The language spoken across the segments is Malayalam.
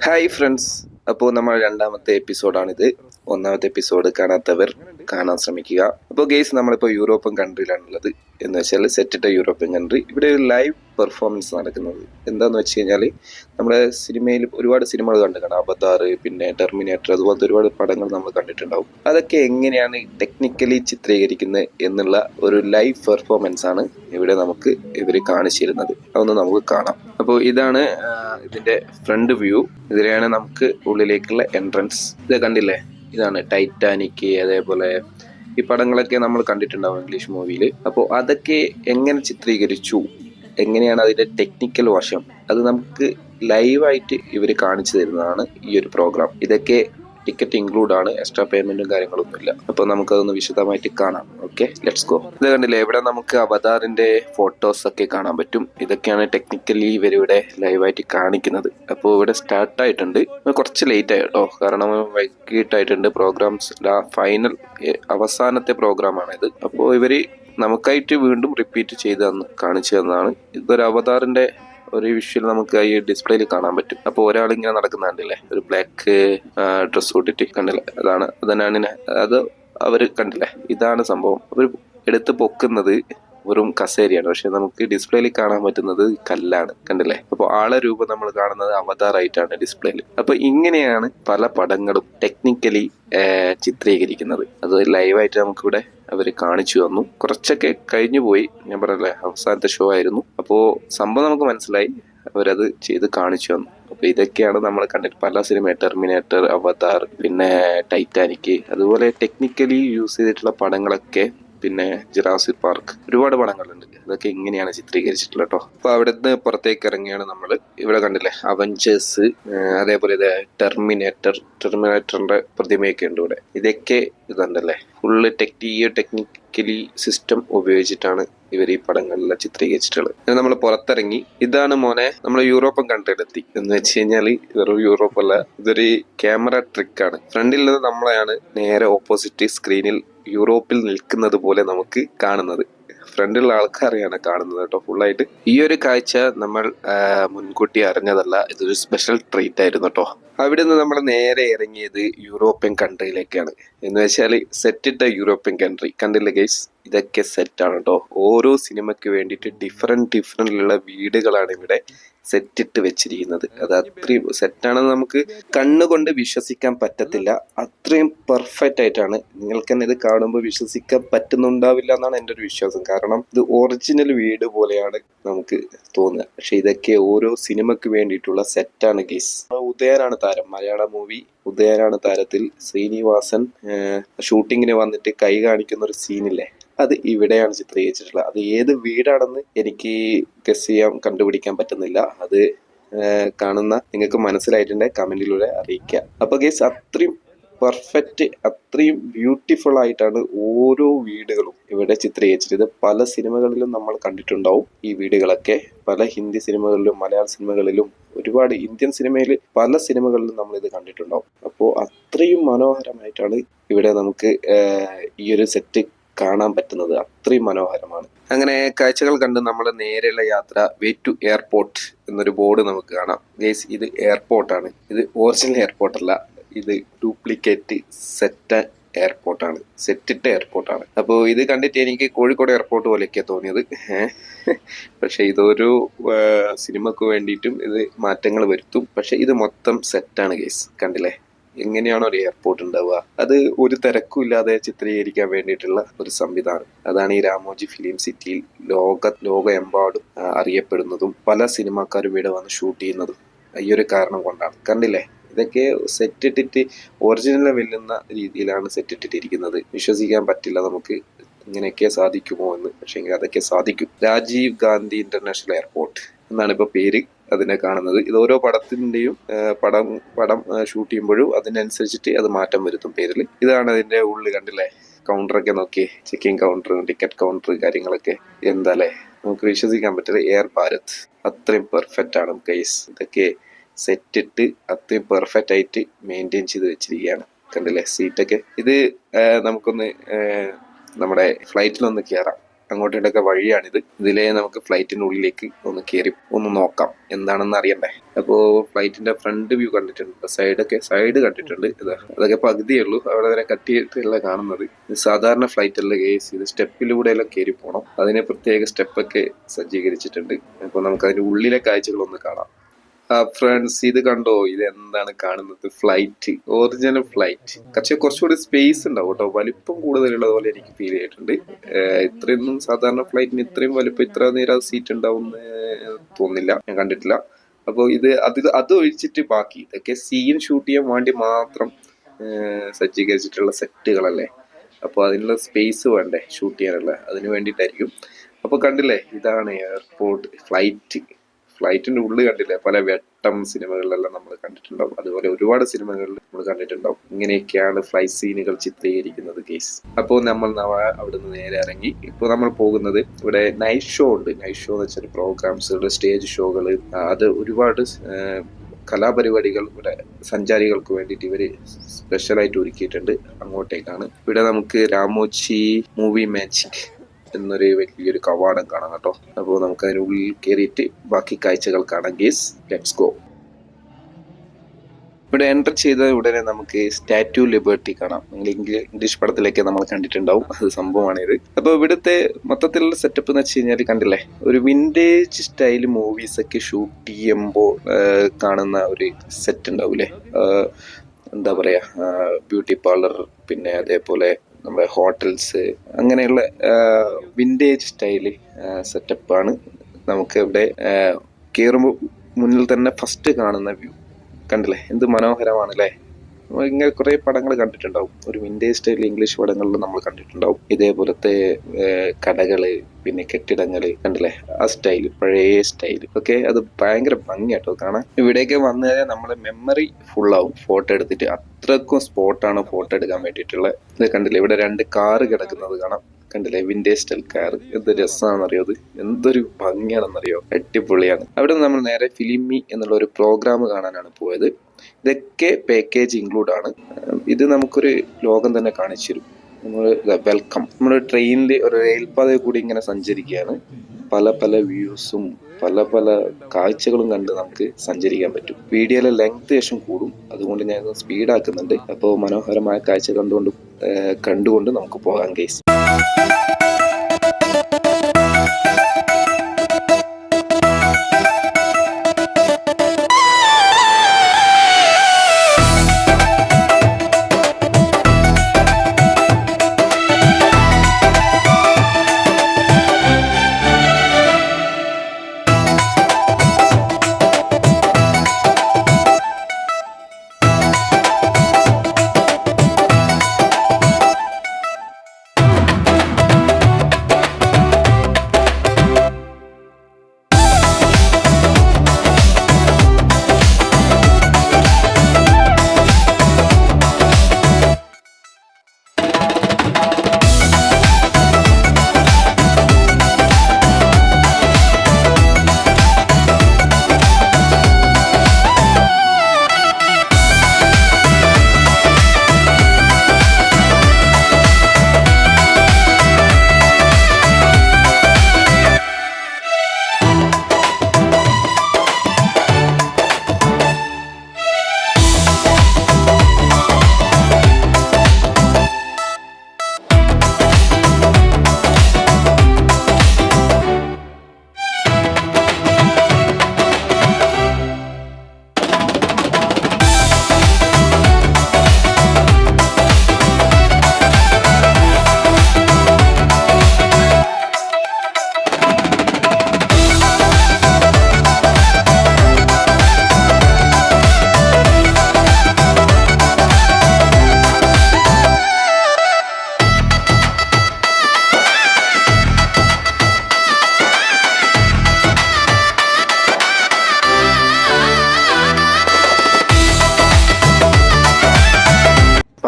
ഹായ് ഫ്രണ്ട്സ്, അപ്പോൾ നമ്മൾ രണ്ടാമത്തെ എപ്പിസോഡാണിത്. ഒന്നാമത്തെ എപ്പിസോഡ് കാണാത്തവർ കാണാൻ ശ്രമിക്കുക. അപ്പോൾ ഗെയ്സ്, നമ്മളിപ്പോൾ യൂറോപ്യൻ കൺട്രിയിലാണുള്ളത്. എന്ന് വെച്ചാൽ സെറ്റിട്ട യൂറോപ്യൻ കൺട്രി. ഇവിടെ ഒരു ലൈവ് പെർഫോമൻസ് നടക്കുന്നത്. എന്താണെന്ന് വെച്ച് കഴിഞ്ഞാൽ, നമ്മുടെ സിനിമയിൽ ഒരുപാട് സിനിമകൾ കണ്ടിട്ടുണ്ട്. അവതാർ, പിന്നെ ടെർമിനേറ്റർ, അതുപോലത്തെ ഒരുപാട് പടങ്ങൾ നമ്മൾ കണ്ടിട്ടുണ്ടാവും. അതൊക്കെ എങ്ങനെയാണ് ടെക്നിക്കലി ചിത്രീകരിക്കുന്നത് എന്നുള്ള ഒരു ലൈവ് പെർഫോമൻസ് ആണ് ഇവിടെ നമുക്ക് ഇവർ കാണിച്ചിരുന്നത്. അതൊന്ന് നമുക്ക് കാണാം. അപ്പോൾ ഇതാണ് ഇതിന്റെ ഫ്രണ്ട് വ്യൂ. ഇതിലാണ് നമുക്ക് ഉള്ളിലേക്കുള്ള എൻട്രൻസ്. ഇത് കണ്ടില്ലേ, ഇതാണ് ടൈറ്റാനിക്. അതേപോലെ ഈ പടങ്ങളൊക്കെ നമ്മൾ കണ്ടിട്ടുണ്ടാവും ഇംഗ്ലീഷ് മൂവിയിൽ. അപ്പോൾ അതൊക്കെ എങ്ങനെ ചിത്രീകരിച്ചു, എങ്ങനെയാണ് അതിന്റെ ടെക്നിക്കൽ വശം, അത് നമുക്ക് ലൈവായിട്ട് ഇവർ കാണിച്ചു തരുന്നതാണ് ഈ ഒരു പ്രോഗ്രാം. ഇതൊക്കെ ടിക്കറ്റ് ഇൻക്ലൂഡ് ആണ്, എക്സ്ട്രാ പേയ്മെന്റും കാര്യങ്ങളൊന്നുമില്ല. അപ്പൊ നമുക്കതൊന്ന് വിശദമായിട്ട് കാണാം. Okay, let's go. ഇത് കണ്ടില്ലേ, ഇവിടെ നമുക്ക് അവതാറിന്റെ ഫോട്ടോസ് ഒക്കെ കാണാൻ പറ്റും. ഇതൊക്കെയാണ് ടെക്നിക്കലി ഇവരിവിടെ ലൈവായിട്ട് കാണിക്കുന്നത്. അപ്പോൾ ഇവിടെ സ്റ്റാർട്ട് ആയിട്ടുണ്ട്. കുറച്ച് ലേറ്റ് ആയി കേട്ടോ, കാരണം വൈകിട്ടായിട്ടുണ്ട്. പ്രോഗ്രാംസ് ഫൈനൽ അവസാനത്തെ പ്രോഗ്രാമാണിത്. അപ്പോൾ ഇവര് നമുക്കായിട്ട് വീണ്ടും റിപ്പീറ്റ് ചെയ്ത് കാണിച്ചു തന്നതാണ്. ഇതൊരു അവതാറിന്റെ ഒരു വിഷ്വൽ നമുക്ക് ഈ ഡിസ്പ്ലേയിൽ കാണാൻ പറ്റും. അപ്പോൾ ഒരാൾ ഇങ്ങനെ നടക്കുന്ന കണ്ടില്ലേ, ഒരു ബ്ലാക്ക് ഡ്രസ് ഇട്ടിട്ട് കണ്ടില്ലേ, അതന്നെയാണ് അത് അവര് കണ്ടില്ലേ. ഇതാണ് സംഭവം. അവർ എടുത്ത് പൊക്കുന്നത് വെറും കസേരയാണ്, പക്ഷെ നമുക്ക് ഡിസ്പ്ലേയിൽ കാണാൻ പറ്റുന്നത് കല്ലാണ്. കണ്ടില്ലേ. അപ്പോൾ ആളെ രൂപം നമ്മൾ കാണുന്നത് അവതാറായിട്ടാണ് ഡിസ്പ്ലേയിൽ. അപ്പൊ ഇങ്ങനെയാണ് പല പടങ്ങളും ടെക്നിക്കലി ചിത്രീകരിക്കുന്നത്. അത് ലൈവായിട്ട് നമുക്കിവിടെ അവർ കാണിച്ചു തന്നു. കുറച്ചൊക്കെ കഴിഞ്ഞു പോയി, ഞാൻ പറഞ്ഞല്ലേ അവസാനത്തെ ഷോ ആയിരുന്നു. അപ്പോൾ സംഭവം നമുക്ക് മനസ്സിലായി, അവരത് ചെയ്ത് കാണിച്ചു തന്നു. അപ്പൊ ഇതൊക്കെയാണ് നമ്മൾ കണ്ടിട്ട് പല സിനിമ, ടെർമിനേറ്റർ, അവതാർ, പിന്നെ ടൈറ്റാനിക്, അതുപോലെ ടെക്നിക്കലി യൂസ് ചെയ്തിട്ടുള്ള പടങ്ങളൊക്കെ, പിന്നെ ജുറാസിക് പാർക്ക്, ഒരുപാട് പടങ്ങളുണ്ട്. ഇതൊക്കെ ഇങ്ങനെയാണ് ചിത്രീകരിച്ചിട്ടുള്ളത് കേട്ടോ. അപ്പൊ അവിടുന്ന് പുറത്തേക്ക് ഇറങ്ങിയാണ് നമ്മൾ. ഇവിടെ കണ്ടില്ലേ അവഞ്ചേഴ്സ്, അതേപോലെ ടെർമിനേറ്ററിന്റെ പ്രതിമയൊക്കെ ഉണ്ട് ഇവിടെ. ഇതൊക്കെ ഇതുണ്ടല്ലേ, ഫുള്ള് ടെക്നിക്കലി സിസ്റ്റം ഉപയോഗിച്ചിട്ടാണ് ഇവർ ഈ പടങ്ങളെല്ലാം ചിത്രീകരിച്ചിട്ടുള്ളത്. നമ്മൾ പുറത്തിറങ്ങി. ഇതാണ് മോനെ നമ്മൾ യൂറോപ്യൻ കൺട്രിയിലെത്തി. എന്ന് വെച്ച് കഴിഞ്ഞാൽ വെറും യൂറോപ്പ് അല്ല, ഇതൊരു ക്യാമറ ട്രിക്കാണ്. ഫ്രണ്ടിൽ നിന്ന് നമ്മളെയാണ് നേരെ ഓപ്പോസിറ്റ് സ്ക്രീനിൽ യൂറോപ്പിൽ നിൽക്കുന്നത് പോലെ നമുക്ക് കാണുന്നത്. ഫ്രണ്ടിലുള്ള ആൾക്കാരെയാണ് കാണുന്നത് കേട്ടോ ഫുള്ളായിട്ട്. ഈ ഒരു കാഴ്ച നമ്മൾ മുൻകൂട്ടി അറിഞ്ഞതല്ല, ഇതൊരു സ്പെഷ്യൽ ട്രീറ്റ് ആയിരുന്നു കേട്ടോ. അവിടെ നിന്ന് നമ്മൾ നേരെ ഇറങ്ങിയത് യൂറോപ്യൻ കൺട്രിയിലേക്കാണ്. എന്ന് വെച്ചാൽ സെറ്റിട്ട യൂറോപ്യൻ കൺട്രി. കണ്ടില്ലേ ഗൈസ്, ഇതൊക്കെ സെറ്റാണ് കേട്ടോ. ഓരോ സിനിമയ്ക്ക് വേണ്ടിയിട്ട് ഡിഫറെന്റിലുള്ള വീടുകളാണ് ഇവിടെ സെറ്റിട്ട് വെച്ചിരിക്കുന്നത്. അത് അത്രയും സെറ്റാണെന്ന് നമുക്ക് കണ്ണുകൊണ്ട് വിശ്വസിക്കാൻ പറ്റത്തില്ല. അത്രയും പെർഫെക്റ്റ് ആയിട്ടാണ്. നിങ്ങൾക്ക് തന്നെ ഇത് കാണുമ്പോൾ വിശ്വസിക്കാൻ പറ്റുന്നുണ്ടാവില്ല എന്നാണ് എൻ്റെ ഒരു വിശ്വാസം. കാരണം ഇത് ഒറിജിനൽ വീട് പോലെയാണ് നമുക്ക് തോന്നുക. പക്ഷെ ഇതൊക്കെ ഓരോ സിനിമയ്ക്ക് വേണ്ടിയിട്ടുള്ള സെറ്റാണ് ഗൈസ്. ഉദയനാണ് താരം, മലയാള മൂവി ഉദയനാണ് താരത്തിൽ. ശ്രീനിവാസൻ ഷൂട്ടിങ്ങിന് വന്നിട്ട് കൈ കാണിക്കുന്ന ഒരു സീനില്ലേ, അത് ഇവിടെയാണ് ചിത്രീകരിച്ചിട്ടുള്ളത്. അത് ഏത് വീടാണെന്ന് എനിക്ക് ഗസ് ചെയ്യാൻ, കണ്ടുപിടിക്കാൻ പറ്റുന്നില്ല. അത് കാണുന്ന നിങ്ങൾക്ക് മനസ്സിലായിട്ടുണ്ട്, കമന്റിലൂടെ അറിയിക്കുക. അപ്പൊ ഗൈസ്, അത്രയും പെർഫെക്റ്റ്, അത്രയും ബ്യൂട്ടിഫുൾ ആയിട്ടാണ് ഓരോ വീടുകളും ഇവിടെ ചിത്രീകരിച്ചത്. ഇത് പല സിനിമകളിലും നമ്മൾ കണ്ടിട്ടുണ്ടാവും ഈ വീടുകളൊക്കെ. പല ഹിന്ദി സിനിമകളിലും മലയാള സിനിമകളിലും ഒരുപാട് ഇന്ത്യൻ സിനിമയിൽ പല സിനിമകളിലും നമ്മൾ ഇത് കണ്ടിട്ടുണ്ടാവും. അപ്പോൾ അത്രയും മനോഹരമായിട്ടാണ് ഇവിടെ നമുക്ക് ഈ ഒരു സെറ്റ് കാണാൻ പറ്റുന്നത്. അത്രയും മനോഹരമാണ്. അങ്ങനെ കാഴ്ചകൾ കണ്ട് നമ്മൾ നേരെയുള്ള യാത്ര വേ ടു എയർപോർട്ട് എന്നൊരു ബോർഡ് നമുക്ക് കാണാം. ഗൈസ്, ഇത് എയർപോർട്ടാണ്. ഇത് ഒറിജിനൽ എയർപോർട്ട് അല്ല, ഇത് ഡ്യൂപ്ലിക്കേറ്റ് എയർപോർട്ടാണ്, സെറ്റിട്ട എയർപോർട്ടാണ്. അപ്പോൾ ഇത് കണ്ടിട്ട് എനിക്ക് കോഴിക്കോട് എയർപോർട്ട് പോലെയൊക്കെയാണ് തോന്നിയത്. പക്ഷെ ഇതൊരു സിനിമക്ക് വേണ്ടിയിട്ടും ഇത് മാറ്റങ്ങൾ വരുത്തും. പക്ഷെ ഇത് മൊത്തം സെറ്റാണ് ഗൈസ്. കണ്ടില്ലേ, എങ്ങനെയാണോ ഒരു എയർപോർട്ട് ഉണ്ടാവുക, അത് ഒരു തിരക്കും ഇല്ലാതെ ചിത്രീകരിക്കാൻ വേണ്ടിയിട്ടുള്ള ഒരു സംവിധാനം. അതാണ് ഈ രാമോജി ഫിലിം സിറ്റിയിൽ ലോകമെമ്പാടും അറിയപ്പെടുന്നതും പല സിനിമാക്കാരും ഇവിടെ വന്ന് ഷൂട്ട് ചെയ്യുന്നതും ഈ ഒരു കാരണം കൊണ്ടാണ്. കണ്ടില്ലേ, ഇതൊക്കെ സെറ്റ് ഇട്ടിട്ട് ഒറിജിനൽ വെല്ലുന്ന രീതിയിലാണ് സെറ്റ് ഇട്ടിട്ടിരിക്കുന്നത്. വിശ്വസിക്കാൻ പറ്റില്ല നമുക്ക് ഇങ്ങനെയൊക്കെ സാധിക്കുമോ എന്ന്. പക്ഷേ അതൊക്കെ സാധിക്കും. രാജീവ് ഗാന്ധി ഇന്റർനാഷണൽ എയർപോർട്ട് എന്നാണ് ഇപ്പൊ പേര് അതിനെ കാണുന്നത്. ഇത് ഓരോ പടത്തിന്റെയും പടം ഷൂട്ട് ചെയ്യുമ്പോഴും അതിനനുസരിച്ചിട്ട് അത് മാറ്റം വരുത്തും പേരിൽ. ഇതാണ് അതിന്റെ ഉള്ളിൽ. കണ്ടില്ലേ, കൗണ്ടറൊക്കെ നോക്കി, ചെക്കിംഗ് കൗണ്ടർ, ടിക്കറ്റ് കൗണ്ടർ, കാര്യങ്ങളൊക്കെ. എന്താല്ലേ, നമുക്ക് വിശ്വസിക്കാൻ പറ്റില്ല. എയർ ഭാരത് അത്രയും പെർഫെക്റ്റ് ആണ് ഗൈസ്. ഇതൊക്കെ സെറ്റ് ഇട്ട് അത്രയും പെർഫെക്റ്റ് ആയിട്ട് മെയിൻറ്റെയിൻ ചെയ്ത് വെച്ചിരിക്കുകയാണ്. കണ്ടില്ലേ സീറ്റൊക്കെ. ഇത് നമുക്കൊന്ന് നമ്മുടെ ഫ്ലൈറ്റിലൊന്ന് കയറാം. അങ്ങോട്ടേക്കൊക്കെ വഴിയാണിത്. ഇതിലെ നമുക്ക് ഫ്ലൈറ്റിന്റെ ഉള്ളിലേക്ക് ഒന്ന് കയറി ഒന്ന് നോക്കാം എന്താണെന്ന് അറിയണ്ടേ. അപ്പോൾ ഫ്ലൈറ്റിന്റെ ഫ്രണ്ട് വ്യൂ കണ്ടിട്ടുണ്ട്, സൈഡ് കണ്ടിട്ടുണ്ട്. ഇതാ അതൊക്കെ പകുതിയേ ഉള്ളൂ, അവിടെ വരെ കട്ട് ചെയ്തിട്ടല്ല കാണുന്നത്. സാധാരണ ഫ്ലൈറ്റ് അല്ല കേസ്, ഇത് സ്റ്റെപ്പിലൂടെ എല്ലാം കയറി പോകണം. അതിന് പ്രത്യേക സ്റ്റെപ്പൊക്കെ സജ്ജീകരിച്ചിട്ടുണ്ട്. അപ്പോൾ നമുക്ക് അതിന്റെ ഉള്ളിലെ കാഴ്ചകളൊന്ന് കാണാം. ഫ്രണ്ട്സ്, ഇത് കണ്ടോ, ഇത് എന്താണ് കാണുന്നത്? Flight, original flight. പക്ഷെ കുറച്ചുകൂടി സ്പേസ് ഉണ്ടാവും കേട്ടോ, വലിപ്പം കൂടുതലുള്ളത് പോലെ എനിക്ക് ഫീൽ ചെയ്തിട്ടുണ്ട്. ഇത്രയൊന്നും സാധാരണ ഫ്ലൈറ്റിന് ഇത്രയും വലിപ്പം, ഇത്ര നേരം സീറ്റ് ഉണ്ടാവും തോന്നില്ല, ഞാൻ കണ്ടിട്ടില്ല. അപ്പോൾ അത് ഒഴിച്ചിട്ട് ബാക്കി ഇതൊക്കെ സീൻ ഷൂട്ട് ചെയ്യാൻ വേണ്ടി മാത്രം സജ്ജീകരിച്ചിട്ടുള്ള സെറ്റുകളല്ലേ. അപ്പോൾ അതിനുള്ള സ്പേസ് വേണ്ടേ ഷൂട്ട് ചെയ്യാനുള്ള, അതിന് വേണ്ടിയിട്ടായിരിക്കും. അപ്പോൾ കണ്ടില്ലേ, ഇതാണ് എയർപോർട്ട്. ഫ്ലൈറ്റിന്റെ ഉള്ളിൽ കണ്ടില്ലേ, പല വെട്ടം സിനിമകളിലെല്ലാം നമ്മൾ കണ്ടിട്ടുണ്ടാവും. അതുപോലെ ഒരുപാട് സിനിമകളിൽ നമ്മൾ കണ്ടിട്ടുണ്ടാവും. ഇങ്ങനെയൊക്കെയാണ് ഫ്ലൈറ്റ് സീനുകൾ ചിത്രീകരിക്കുന്നത് കേസ്. അപ്പോൾ നമ്മൾ അവിടുന്ന് നേരെ ഇറങ്ങി. ഇപ്പോൾ നമ്മൾ പോകുന്നത്, ഇവിടെ നൈറ്റ് ഷോ ഉണ്ട്. നൈറ്റ് ഷോ എന്ന് വെച്ചാൽ പ്രോഗ്രാംസുകൾ, സ്റ്റേജ് ഷോകൾ, അത് ഒരുപാട് കലാപരിപാടികൾ ഇവിടെ സഞ്ചാരികൾക്ക് വേണ്ടിയിട്ട് ഇവര് സ്പെഷ്യലായിട്ട് ഒരുക്കിയിട്ടുണ്ട്. അങ്ങോട്ടേക്കാണ്. ഇവിടെ നമുക്ക് രാമോച്ചി മൂവി മാജിക് എന്നൊരു വലിയൊരു കവാടം കാണാം കേട്ടോ. അപ്പോൾ നമുക്ക് അതിനുള്ളിൽ കയറിയിട്ട് ബാക്കി കാഴ്ചകൾ കാണാം ഗേസ്. Let's go. ഇവിടെ എൻ്റർ ചെയ്ത ഉടനെ നമുക്ക് സ്റ്റാറ്റ്യൂ ലിബർട്ടി കാണാം. നിങ്ങൾ ഇംഗ്ലീഷ് പടത്തിലൊക്കെ നമ്മൾ കണ്ടിട്ടുണ്ടാവും, അത് സംഭവമാണിത്. അപ്പോൾ ഇവിടുത്തെ മൊത്തത്തിലുള്ള സെറ്റപ്പ് എന്ന് വെച്ച് കഴിഞ്ഞാൽ കണ്ടില്ലേ, ഒരു വിൻറ്റേജ് സ്റ്റൈൽ മൂവീസ് ഒക്കെ ഷൂട്ട് ചെയ്യുമ്പോൾ കാണുന്ന ഒരു സെറ്റ് ഉണ്ടാവൂലേ, എന്താ പറയാ, ബ്യൂട്ടി പാർലർ, പിന്നെ അതേപോലെ നമ്മുടെ ഹോട്ടൽസ്, അങ്ങനെയുള്ള വിൻറ്റേജ് സ്റ്റൈല് സെറ്റപ്പാണ് നമുക്ക് ഇവിടെ കയറുമ്പോൾ മുന്നിൽ തന്നെ ഫസ്റ്റ് കാണുന്ന വ്യൂ. കണ്ടില്ലേ, എന്ത് മനോഹരമാണല്ലേ. ഇങ്ങനെ കുറെ പടങ്ങൾ കണ്ടിട്ടുണ്ടാവും, ഒരു വിൻറ്റേജ് സ്റ്റൈൽ ഇംഗ്ലീഷ് പടങ്ങളിൽ നമ്മൾ കണ്ടിട്ടുണ്ടാവും ഇതേപോലത്തെ കടകള്, പിന്നെ കെട്ടിടങ്ങള്, കണ്ടില്ലേ, ആ സ്റ്റൈല്, പഴയ സ്റ്റൈല് ഒക്കെ. അത് ഭയങ്കര ഭംഗിയാട്ടോ കാണാൻ. ഇവിടേക്ക് വന്നു കഴിഞ്ഞാൽ നമ്മളെ മെമ്മറി ഫുള്ളാവും ഫോട്ടോ എടുത്തിട്ട്. അത്രക്കും സ്പോട്ടാണ് ഫോട്ടോ എടുക്കാൻ വേണ്ടിയിട്ടുള്ളത്. ഇത് കണ്ടില്ലേ, ഇവിടെ 2 കാറ് കിടക്കുന്നത് കാണാം. കണ്ടില്ലേ, വിൻറ്റേജ് സ്റ്റൈൽ കാർ. എന്ത് രസമാണെന്നറിയോ, അത് എന്തൊരു ഭംഗിയാണെന്നറിയോ, അടിപൊളിയാണ്. അവിടെ നമ്മൾ നേരെ ഫിലിമി എന്നുള്ള ഒരു പ്രോഗ്രാം കാണാനാണ് പോയത്. ഇതൊക്കെ പാക്കേജ് ഇൻക്ലൂഡ് ആണ്. ഇത് നമുക്കൊരു ലോകം തന്നെ കാണിച്ചു തരും. നമ്മൾ വെൽക്കം, നമ്മൾ ട്രെയിനിൽ ഒരു റെയിൽപാതയിൽ കൂടി ഇങ്ങനെ സഞ്ചരിക്കുകയാണ്. പല പല വ്യൂസും പല കാഴ്ചകളും കണ്ട് നമുക്ക് സഞ്ചരിക്കാൻ പറ്റും. വീഡിയോയിലെ ലെങ്ത് ശേഷം കൂടും, അതുകൊണ്ട് ഞാൻ സ്പീഡാക്കുന്നുണ്ട്. അപ്പോൾ മനോഹരമായ കാഴ്ച കണ്ടുകൊണ്ട് നമുക്ക് പോകാം ഗൈസ്.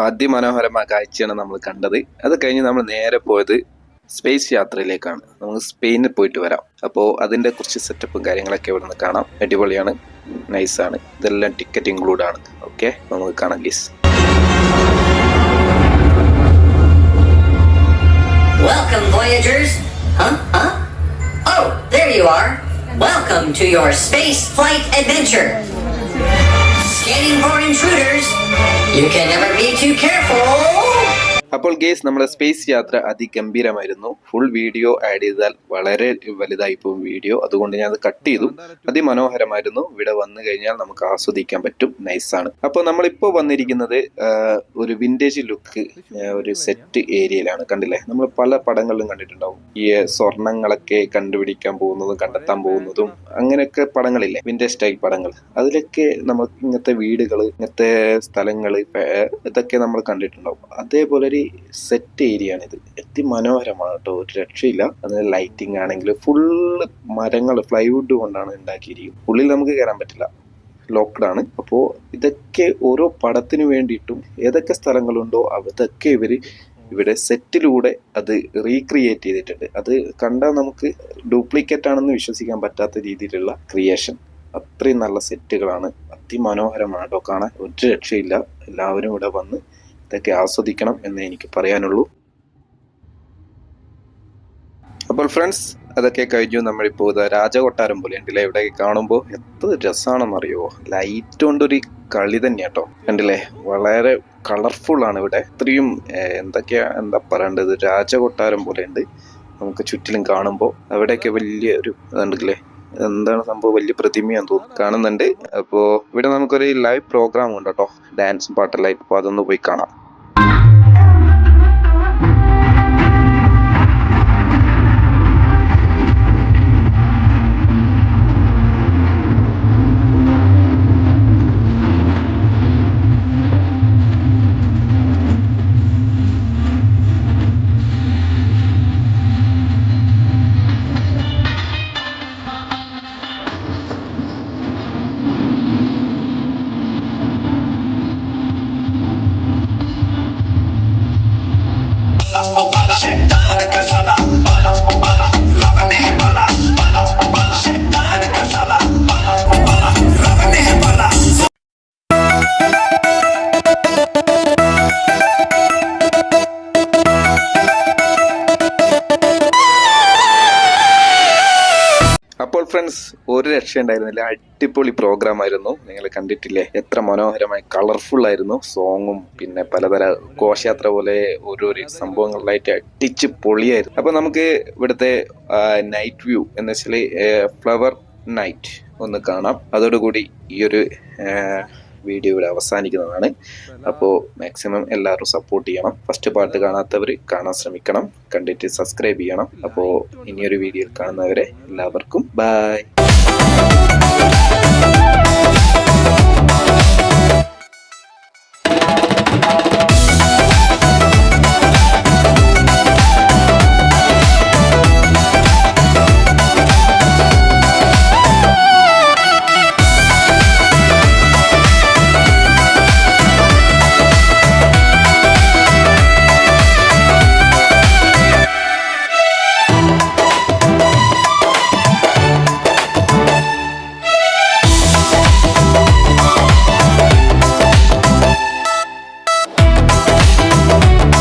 അതിമനോഹരമായ കാഴ്ചയാണ് നമ്മൾ കണ്ടത്. അത് കഴിഞ്ഞ് നമ്മൾ നേരെ പോയത് സ്പേസ് യാത്രയിലേക്കാണ്. നമുക്ക് സ്പെയിനിൽ പോയിട്ട് വരാം. അപ്പോൾ അതിൻ്റെ കുറച്ച് സെറ്റപ്പും കാര്യങ്ങളൊക്കെ ഇവിടെ നിന്ന് കാണാം. അടിപൊളിയാണ്, നൈസാണ്. ഇതെല്ലാം ടിക്കറ്റ് ഇൻക്ലൂഡ് ആണ്. ഓക്കെ, നമുക്ക് കാണാം ഗീസ്. Welcome, Voyagers. Huh? Oh, there you are. Welcome to your space flight adventure. Scanning for intruders. You can never be too careful. അപ്പോൾ ഗേസ് നമ്മുടെ സ്പേസ് യാത്ര അതിഗംഭീരമായിരുന്നു. ഫുൾ വീഡിയോ ആഡ് ചെയ്താൽ വളരെ വലുതായി പോകും വീഡിയോ, അതുകൊണ്ട് ഞാൻ അത് കട്ട് ചെയ്തു. അതിമനോഹരമായിരുന്നു. ഇവിടെ വന്നു കഴിഞ്ഞാൽ നമുക്ക് ആസ്വദിക്കാൻ പറ്റും. നൈസാണ്. അപ്പോൾ നമ്മളിപ്പോൾ വന്നിരിക്കുന്നത് ഒരു വിന്റേജ് ലുക്ക് ഒരു സെറ്റ് ഏരിയയിലാണ്. കണ്ടില്ലേ, നമ്മൾ പല പടങ്ങളിലും കണ്ടിട്ടുണ്ടാവും ഈ സ്വർണങ്ങളൊക്കെ കണ്ടുപിടിക്കാൻ പോകുന്നതും കണ്ടെത്താൻ പോകുന്നതും അങ്ങനെയൊക്കെ പടങ്ങളില്ലേ, വിന്റേജ് സ്റ്റൈൽ പടങ്ങൾ. അതിലൊക്കെ നമുക്ക് ഇങ്ങനത്തെ വീടുകൾ, ഇങ്ങനത്തെ സ്ഥലങ്ങൾ, ഇതൊക്കെ നമ്മൾ കണ്ടിട്ടുണ്ടാവും. അതേപോലെ ഒരു സെറ്റ് ഏരിയ ആണ് ഇത്. അതിമനോഹരമാണ് കേട്ടോ, ഒരു രക്ഷയില്ല. അതിന് ലൈറ്റിംഗ് ആണെങ്കിൽ ഫുള്ള് മരങ്ങൾ, പ്ലൈവുഡ് കൊണ്ടാണ് ഉണ്ടാക്കിയിരിക്കുന്നത്. ഉള്ളിൽ നമുക്ക് കയറാൻ പറ്റില്ല, ലോക്ക്ഡ് ആണ്. അപ്പോൾ ഇതൊക്കെ ഓരോ പടത്തിന് വേണ്ടിയിട്ടും ഏതൊക്കെ സ്ഥലങ്ങളുണ്ടോ അതൊക്കെ ഇവിടെ സെറ്റിലൂടെ അത് റീക്രിയേറ്റ് ചെയ്തിട്ടുണ്ട്. അത് കണ്ടാൽ നമുക്ക് ഡ്യൂപ്ലിക്കേറ്റ് ആണെന്ന് വിശ്വസിക്കാൻ പറ്റാത്ത രീതിയിലുള്ള ക്രിയേഷൻ. അത്രയും നല്ല സെറ്റുകളാണ്. അതിമനോഹരമാണ് കേട്ടോ കാണാൻ, ഒരു രക്ഷയില്ല. എല്ലാവരും ഇവിടെ വന്ന് ഇതൊക്കെ ആസ്വദിക്കണം എന്നേ എനിക്ക് പറയാനുള്ളൂ. അപ്പോൾ ഫ്രണ്ട്സ്, അതൊക്കെ കഴിഞ്ഞു. നമ്മളിപ്പോൾ രാജകൊട്ടാരം പോലെ ഉണ്ടല്ലേ, ഇവിടെ കാണുമ്പോൾ എത്ര രസമാണെന്നറിയോ. ലൈറ്റ് കൊണ്ടൊരു കളി തന്നെ കേട്ടോ. കണ്ടില്ലേ, വളരെ കളർഫുൾ ആണ് ഇവിടെ. ഇത്രയും എന്താ പറയേണ്ടത്, രാജകൊട്ടാരം പോലെ ഉണ്ട് നമുക്ക് ചുറ്റിലും കാണുമ്പോൾ. അവിടെയൊക്കെ വലിയ ഒരു ഇതുണ്ടല്ലേ, എന്താണ് സംഭവം, വലിയ പ്രതിമയാന്ന് തോന്നുന്നു കാണുന്നുണ്ട്. അപ്പോൾ ഇവിടെ നമുക്കൊരു ലൈവ് പ്രോഗ്രാം ഉണ്ട് കേട്ടോ, ഡാൻസും പാട്ടെല്ലാം. ഇപ്പോൾ അതൊന്ന് പോയി കാണാം. അപ്പോൾ ഫ്രണ്ട്സ്, ഒരു രക്ഷ ഉണ്ടായിരുന്നില്ല. അടിപൊളി പ്രോഗ്രാം ആയിരുന്നു. നിങ്ങൾ കണ്ടിട്ടില്ലേ, എത്ര മനോഹരമായി കളർഫുൾ ആയിരുന്നു. സോങ്ങും പിന്നെ പലതര ഘോഷയാത്ര പോലെ ഓരോരോ സംഭവങ്ങളിലായിട്ട് അടിച്ച് പൊളിയായിരുന്നു. അപ്പോൾ നമുക്ക് ഇവിടുത്തെ നൈറ്റ് വ്യൂ എന്ന് വെച്ചാൽ ഫ്ലവർ നൈറ്റ് ഒന്ന് കാണാം. അതോടുകൂടി ഈ ഒരു വീഡിയോ ഇവിടെ അവസാനിക്കുന്നതാണ്. അപ്പോൾ മാക്സിമം എല്ലാവരും സപ്പോർട്ട് ചെയ്യണം. ഫസ്റ്റ് പാർട്ട് കാണാത്തവർ കാണാൻ ശ്രമിക്കണം, കണ്ടിട്ട് സബ്സ്ക്രൈബ് ചെയ്യണം. അപ്പോൾ ഇനിയൊരു വീഡിയോയിൽ കാണുന്നവരെ എല്ലാവർക്കും ബൈ.